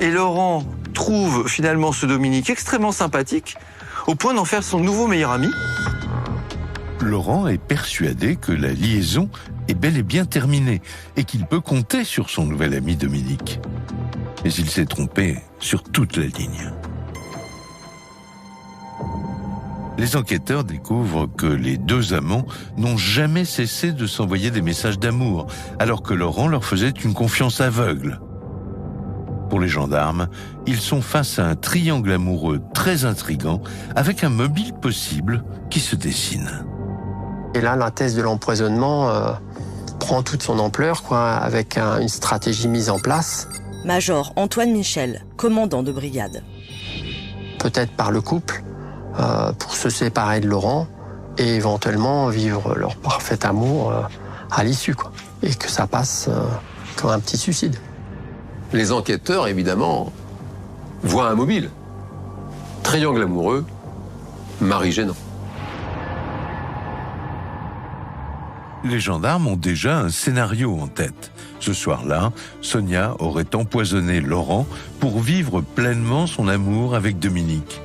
Et Laurent, trouve finalement ce Dominique extrêmement sympathique, au point d'en faire son nouveau meilleur ami.
Laurent est persuadé que la liaison est bel et bien terminée et qu'il peut compter sur son nouvel ami Dominique. Mais il s'est trompé sur toute la ligne. Les enquêteurs découvrent que les deux amants n'ont jamais cessé de s'envoyer des messages d'amour, alors que Laurent leur faisait une confiance aveugle. Pour les gendarmes, ils sont face à un triangle amoureux très intrigant, avec un mobile possible qui se dessine.
Et là, la thèse de l'empoisonnement prend toute son ampleur, avec une stratégie mise en place.
Major Antoine Michel, commandant de brigade.
Peut-être par le couple, pour se séparer de Laurent et éventuellement vivre leur parfait amour à l'issue, et que ça passe comme un petit suicide.
Les enquêteurs, évidemment, voient un mobile. Triangle amoureux, mari gênant.
Les gendarmes ont déjà un scénario en tête. Ce soir-là, Sonia aurait empoisonné Laurent pour vivre pleinement son amour avec Dominique.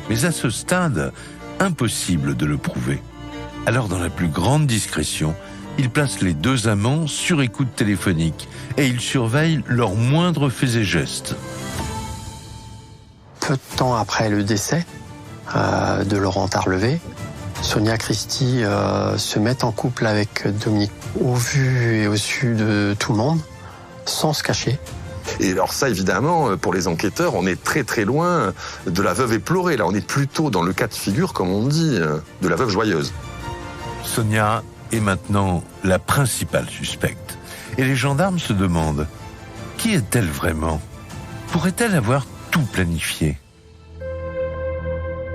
Mais à ce stade, impossible de le prouver. Alors, dans la plus grande discrétion, ils placent les deux amants sur écoute téléphonique et ils surveillent leurs moindres faits et gestes.
Peu de temps après le décès de Laurent Tarlevé, Sonia Christie se met en couple avec Dominique au vu et au su de tout le monde, sans se cacher.
Et alors ça, évidemment, pour les enquêteurs, on est très très loin de la veuve éplorée. Là, on est plutôt dans le cas de figure, comme on dit, de la veuve joyeuse.
Sonia est maintenant la principale suspecte. Et les gendarmes se demandent, qui est-elle vraiment? Pourrait-elle avoir tout planifié?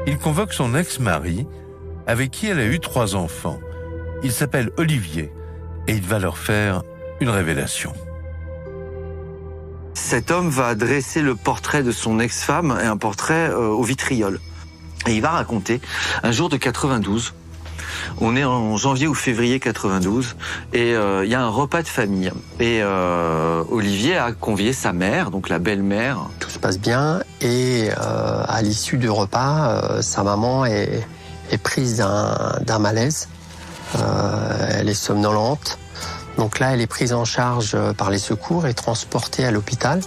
Ils convoquent son ex-mari, avec qui elle a eu 3 enfants. Il s'appelle Olivier, et il va leur faire une révélation.
Cet homme va dresser le portrait de son ex-femme, et un portrait au vitriol. Et il va raconter un jour de 92. On est en janvier ou février 92 et il y a un repas de famille. Et Olivier a convié sa mère, donc la belle-mère.
Tout se passe bien et à l'issue du repas, sa maman est prise d'un malaise. Elle est somnolente. Donc là, elle est prise en charge par les secours et transportée à l'hôpital.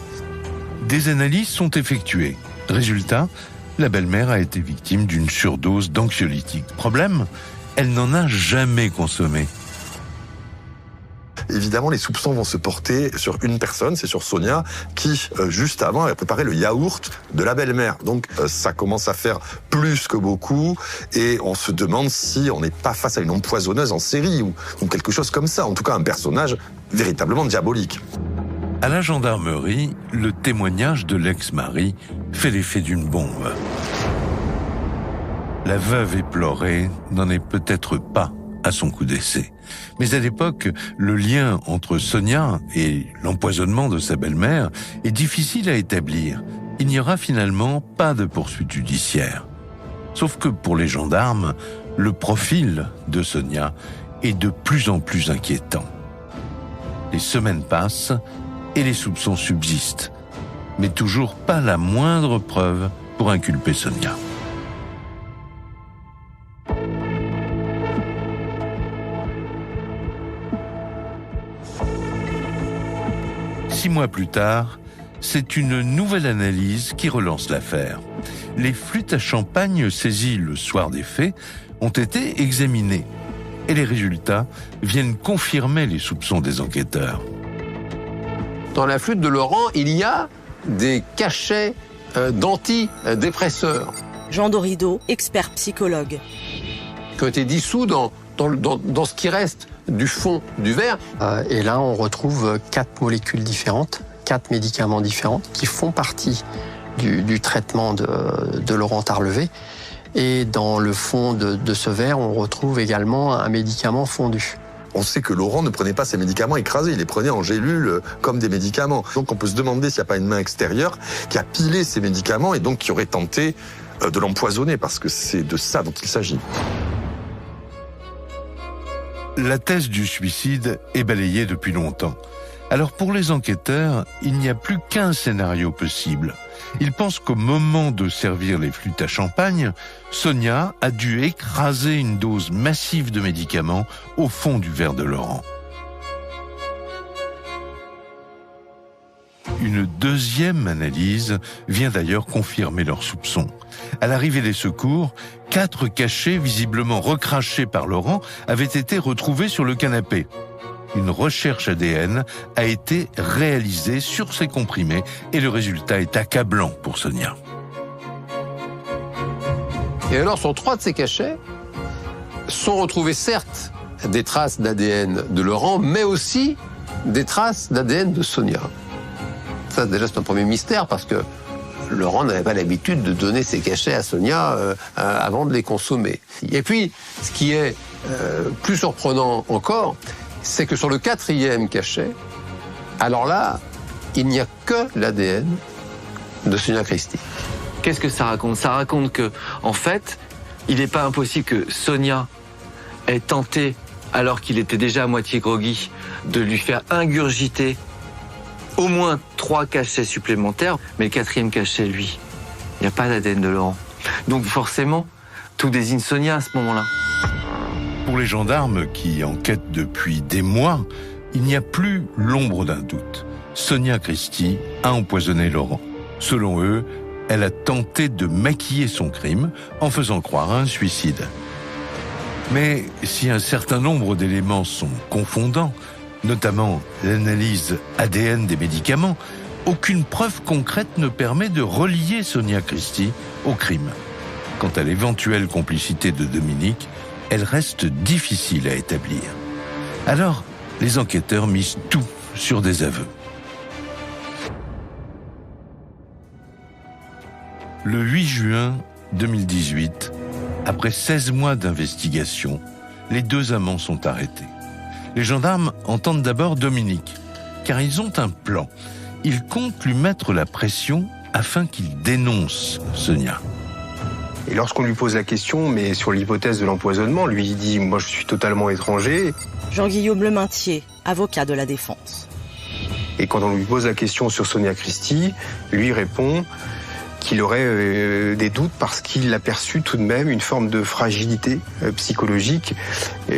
Des analyses sont effectuées. Résultat, la belle-mère a été victime d'une surdose d'anxiolytiques. Problème, elle n'en a jamais consommé.
Évidemment, les soupçons vont se porter sur une personne, c'est sur Sonia, qui, juste avant, avait préparé le yaourt de la belle-mère. Donc, ça commence à faire plus que beaucoup, et on se demande si on n'est pas face à une empoisonneuse en série, ou quelque chose comme ça. En tout cas, un personnage véritablement diabolique.
À la gendarmerie, le témoignage de l'ex-mari fait l'effet d'une bombe. La veuve éplorée n'en est peut-être pas à son coup d'essai. Mais à l'époque, le lien entre Sonia et l'empoisonnement de sa belle-mère est difficile à établir. Il n'y aura finalement pas de poursuite judiciaire. Sauf que pour les gendarmes, le profil de Sonia est de plus en plus inquiétant. Les semaines passent et les soupçons subsistent. Mais toujours pas la moindre preuve pour inculper Sonia. Six mois plus tard, c'est une nouvelle analyse qui relance l'affaire. Les flûtes à champagne saisies le soir des faits ont été examinées et les résultats viennent confirmer les soupçons des enquêteurs.
Dans la flûte de Laurent, il y a des cachets d'antidépresseurs.
Jean Dorido, expert psychologue.
Qui ont été dissous dans ce qui reste du fond du verre.
Et là, on retrouve 4 molécules différentes, 4 médicaments différents qui font partie du traitement de Laurent Tarlevé. Et dans le fond de ce verre, on retrouve également un médicament fondu.
On sait que Laurent ne prenait pas ses médicaments écrasés, il les prenait en gélules comme des médicaments. Donc on peut se demander s'il n'y a pas une main extérieure qui a pilé ces médicaments et donc qui aurait tenté de l'empoisonner, parce que c'est de ça dont il s'agit.
La thèse du suicide est balayée depuis longtemps. Alors pour les enquêteurs, il n'y a plus qu'un scénario possible. Il pense qu'au moment de servir les flûtes à champagne, Sonia a dû écraser une dose massive de médicaments au fond du verre de Laurent. Une deuxième analyse vient d'ailleurs confirmer leurs soupçons. À l'arrivée des secours, 4 cachets visiblement recrachés par Laurent avaient été retrouvés sur le canapé. Une recherche ADN a été réalisée sur ces comprimés et le résultat est accablant pour Sonia.
Et alors, sur 3 de ces cachets, sont retrouvées certes des traces d'ADN de Laurent, mais aussi des traces d'ADN de Sonia. Ça, déjà, c'est un premier mystère, parce que Laurent n'avait pas l'habitude de donner ses cachets à Sonia avant de les consommer. Et puis, ce qui est plus surprenant encore, c'est que sur le 4e cachet, alors là, il n'y a que l'ADN de Sonia Christie.
Qu'est-ce que ça raconte? Ça raconte que, en fait, il n'est pas impossible que Sonia ait tenté, alors qu'il était déjà à moitié groggy, de lui faire ingurgiter au moins 3 cachets supplémentaires, mais le 4e cachet, lui, il n'y a pas d'ADN de Laurent. Donc forcément, tout désigne Sonia à ce moment-là.
Pour les gendarmes qui enquêtent depuis des mois, il n'y a plus l'ombre d'un doute. Sonia Christie a empoisonné Laurent. Selon eux, elle a tenté de maquiller son crime en faisant croire à un suicide. Mais si un certain nombre d'éléments sont confondants, notamment l'analyse ADN des médicaments, aucune preuve concrète ne permet de relier Sonia Christie au crime. Quant à l'éventuelle complicité de Dominique, elle reste difficile à établir. Alors, les enquêteurs misent tout sur des aveux. Le 8 juin 2018, après 16 mois d'investigation, les 2 amants sont arrêtés. Les gendarmes entendent d'abord Dominique, car ils ont un plan. Ils comptent lui mettre la pression afin qu'il dénonce Sonia.
Et lorsqu'on lui pose la question, mais sur l'hypothèse de l'empoisonnement, lui il dit « moi je suis totalement étranger ».
Jean-Guillaume Lemintier, avocat de la défense.
Et quand on lui pose la question sur Sonia Christie, lui répond qu'il aurait des doutes parce qu'il a perçu tout de même une forme de fragilité psychologique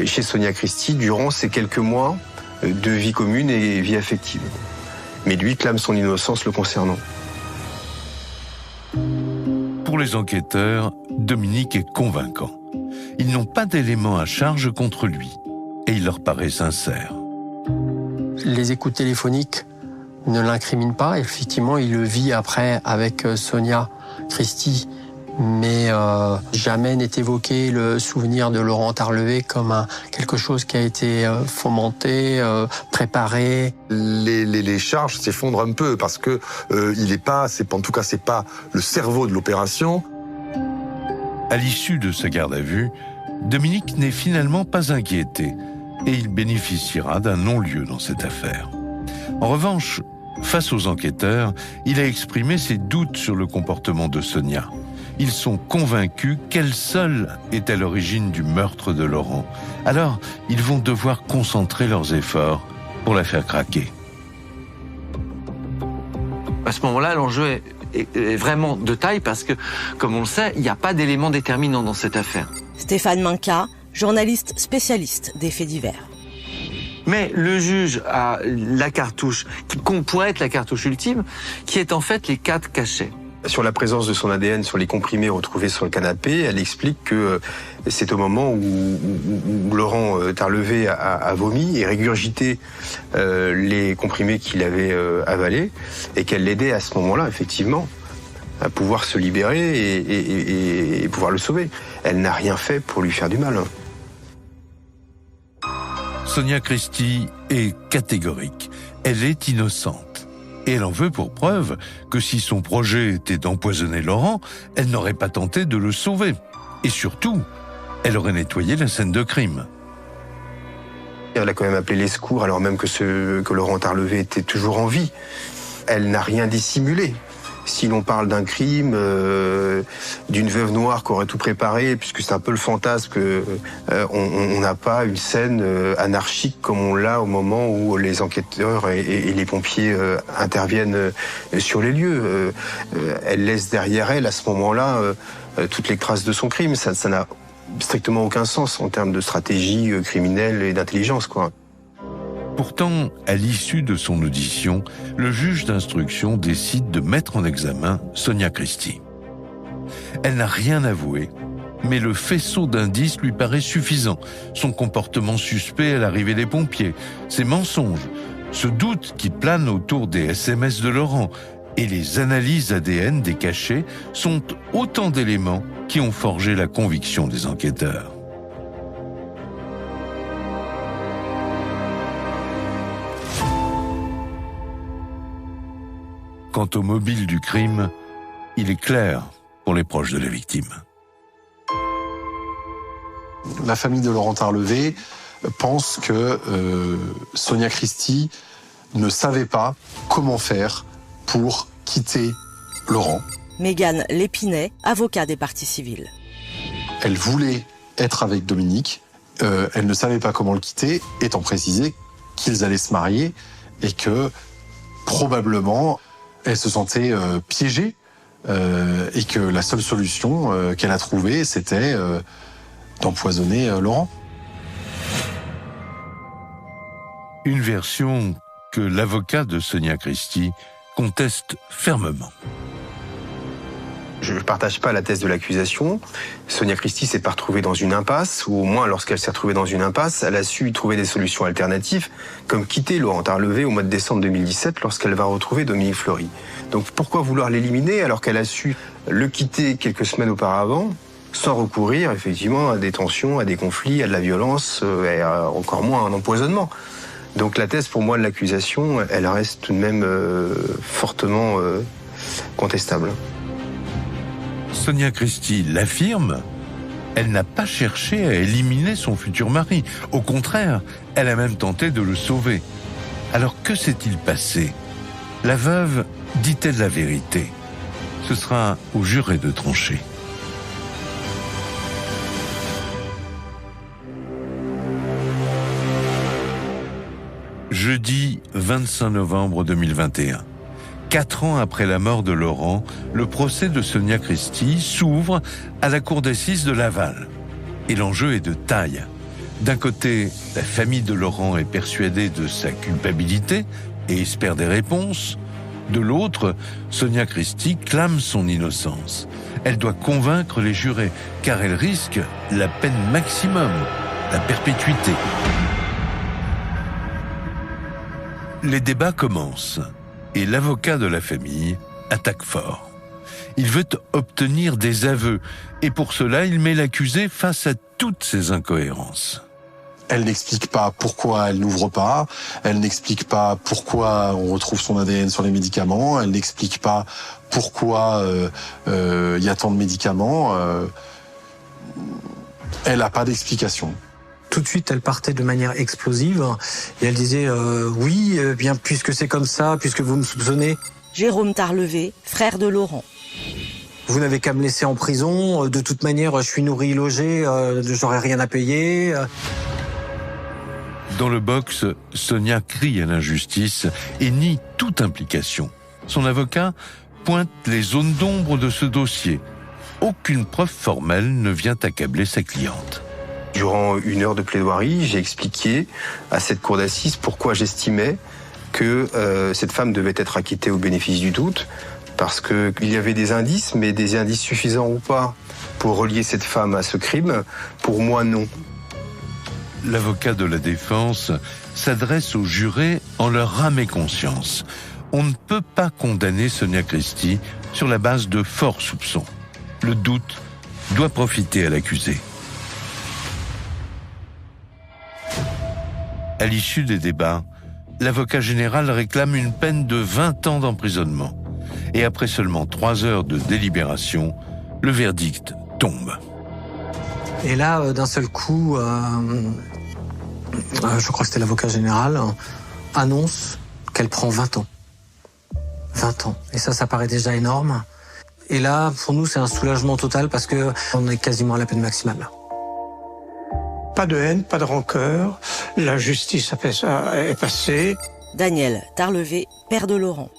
chez Sonia Christie durant ces quelques mois de vie commune et vie affective. Mais lui clame son innocence le concernant.
Pour les enquêteurs, Dominique est convaincant. Ils n'ont pas d'éléments à charge contre lui et il leur paraît sincère.
Les écoutes téléphoniques ne l'incriminent pas. Effectivement, il le vit après avec Sonia Christie, mais jamais n'est évoqué le souvenir de Laurent Tarlevé comme quelque chose qui a été fomenté, préparé.
Les charges s'effondrent un peu parce que en tout cas, c'est pas le cerveau de l'opération.
À l'issue de sa garde à vue, Dominique n'est finalement pas inquiété et il bénéficiera d'un non-lieu dans cette affaire. En revanche, face aux enquêteurs, il a exprimé ses doutes sur le comportement de Sonia. Ils sont convaincus qu'elle seule est à l'origine du meurtre de Laurent. Alors, ils vont devoir concentrer leurs efforts pour la faire craquer.
À ce moment-là, l'enjeu est vraiment de taille parce que, comme on le sait, il n'y a pas d'éléments déterminants dans cette affaire.
Stéphane Manca, journaliste spécialiste des faits divers.
Mais le juge a la cartouche, qu'on pourrait être la cartouche ultime, qui est en fait les 4 cachets.
Sur la présence de son ADN sur les comprimés retrouvés sur le canapé, elle explique que c'est au moment où Laurent Tarlevé a vomi et régurgité les comprimés qu'il avait avalés et qu'elle l'aidait à ce moment-là, effectivement, à pouvoir se libérer et pouvoir le sauver. Elle n'a rien fait pour lui faire du mal.
Sonia Christie est catégorique. Elle est innocente. Et elle en veut pour preuve que si son projet était d'empoisonner Laurent, elle n'aurait pas tenté de le sauver. Et surtout, elle aurait nettoyé la scène de crime.
Elle a quand même appelé les secours alors même que Laurent Tarlevé était toujours en vie. Elle n'a rien dissimulé. Si l'on parle d'un crime, d'une veuve noire qui aurait tout préparé, puisque c'est un peu le fantasme qu'on n'a pas une scène anarchique comme on l'a au moment où les enquêteurs et les pompiers interviennent sur les lieux. Elle laisse derrière elle, à ce moment-là, toutes les traces de son crime. Ça n'a strictement aucun sens en termes de stratégie criminelle et d'intelligence, quoi.
Pourtant, à l'issue de son audition, le juge d'instruction décide de mettre en examen Sonia Christie. Elle n'a rien avoué, mais le faisceau d'indices lui paraît suffisant. Son comportement suspect à l'arrivée des pompiers, ses mensonges, ce doute qui plane autour des SMS de Laurent et les analyses ADN des cachets sont autant d'éléments qui ont forgé la conviction des enquêteurs. Quant au mobile du crime, il est clair pour les proches de la victime.
La famille de Laurent Tarlevé pense que Sonia Christie ne savait pas comment faire pour quitter Laurent.
Mégane Lépinay, avocat des parties civiles.
Elle voulait être avec Dominique, elle ne savait pas comment le quitter, étant précisé qu'ils allaient se marier et que probablement elle se sentait piégée et que la seule solution qu'elle a trouvée, c'était d'empoisonner Laurent.
Une version que l'avocat de Sonia Christie conteste fermement.
Je ne partage pas la thèse de l'accusation. Sonia Christie s'est pas retrouvée dans une impasse, ou au moins lorsqu'elle s'est retrouvée dans une impasse, elle a su trouver des solutions alternatives, comme quitter Laurent Tarlevé au mois de décembre 2017 lorsqu'elle va retrouver Dominique Fleury. Donc pourquoi vouloir l'éliminer alors qu'elle a su le quitter quelques semaines auparavant, sans recourir effectivement à des tensions, à des conflits, à de la violence, et encore moins à un empoisonnement. Donc la thèse pour moi de l'accusation, elle reste tout de même fortement contestable.
Sonia Christie l'affirme, elle n'a pas cherché à éliminer son futur mari. Au contraire, elle a même tenté de le sauver. Alors que s'est-il passé? La veuve dit-elle la vérité? Ce sera au juré de trancher. Jeudi 25 novembre 2021. 4 ans après la mort de Laurent, le procès de Sonia Christie s'ouvre à la cour d'assises de Laval. Et l'enjeu est de taille. D'un côté, la famille de Laurent est persuadée de sa culpabilité et espère des réponses. De l'autre, Sonia Christie clame son innocence. Elle doit convaincre les jurés, car elle risque la peine maximum, la perpétuité. Les débats commencent. Et l'avocat de la famille attaque fort. Il veut obtenir des aveux, et pour cela, il met l'accusé face à toutes ces incohérences.
Elle n'explique pas pourquoi elle n'ouvre pas, elle n'explique pas pourquoi on retrouve son ADN sur les médicaments, elle n'explique pas pourquoi y a tant de médicaments. Elle n'a pas d'explication.
Tout de suite, elle partait de manière explosive et elle disait oui, bien puisque c'est comme ça, puisque vous me soupçonnez.
Jérôme Tarlevé, frère de Laurent.
Vous n'avez qu'à me laisser en prison. De toute manière, je suis nourri, logé, j'aurai rien à payer.
Dans le box, Sonia crie à l'injustice et nie toute implication. Son avocat pointe les zones d'ombre de ce dossier. Aucune preuve formelle ne vient accabler sa cliente.
Durant 1 heure de plaidoirie, j'ai expliqué à cette cour d'assises pourquoi j'estimais que cette femme devait être acquittée au bénéfice du doute, parce qu'il y avait des indices, mais des indices suffisants ou pas pour relier cette femme à ce crime. Pour moi, non.
L'avocat de la défense s'adresse aux jurés en leur ramant conscience. On ne peut pas condamner Sonia Christie sur la base de forts soupçons. Le doute doit profiter à l'accusé. À l'issue des débats, l'avocat général réclame une peine de 20 ans d'emprisonnement. Et après seulement 3 heures de délibération, le verdict tombe.
Et là, d'un seul coup, je crois que c'était l'avocat général, annonce qu'elle prend 20 ans. 20 ans. Et ça paraît déjà énorme. Et là, pour nous, c'est un soulagement total parce que on est quasiment à la peine maximale.
Pas de haine, pas de rancœur. La justice est passée.
Daniel Tarlevé, père de Laurent.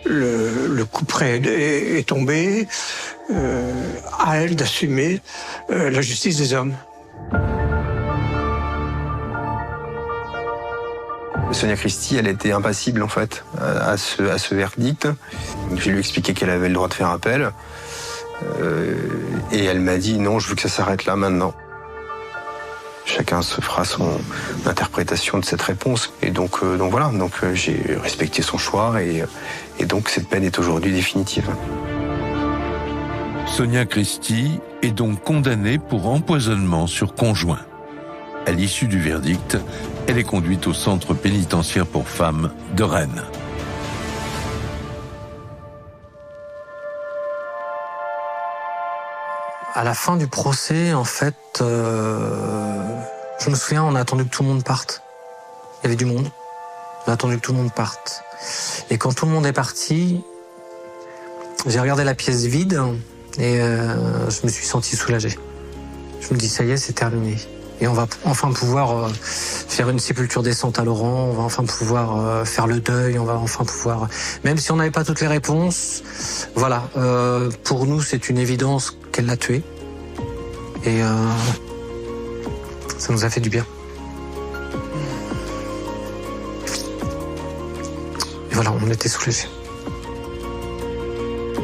Le couperet est tombé. À elle d'assumer la justice des hommes.
Sonia Christie, elle était impassible en fait à ce verdict. Je lui ai expliqué qu'elle avait le droit de faire appel. Et elle m'a dit non, je veux que ça s'arrête là maintenant. Chacun se fera son interprétation de cette réponse. Et donc voilà, j'ai respecté son choix et donc cette peine est aujourd'hui définitive.
Sonia Christie est donc condamnée pour empoisonnement sur conjoint. À l'issue du verdict, elle est conduite au centre pénitentiaire pour femmes de Rennes.
À la fin du procès, en fait, je me souviens, on a attendu que tout le monde parte. Il y avait du monde. On a attendu que tout le monde parte. Et quand tout le monde est parti, j'ai regardé la pièce vide et je me suis senti soulagé. Je me dis, ça y est, c'est terminé. Et on va enfin pouvoir faire une sépulture décente à Laurent, on va enfin pouvoir faire le deuil, on va enfin pouvoir... Même si on n'avait pas toutes les réponses, voilà, pour nous c'est une évidence qu'elle l'a tué. Et ça nous a fait du bien. Et voilà, on était soulagés.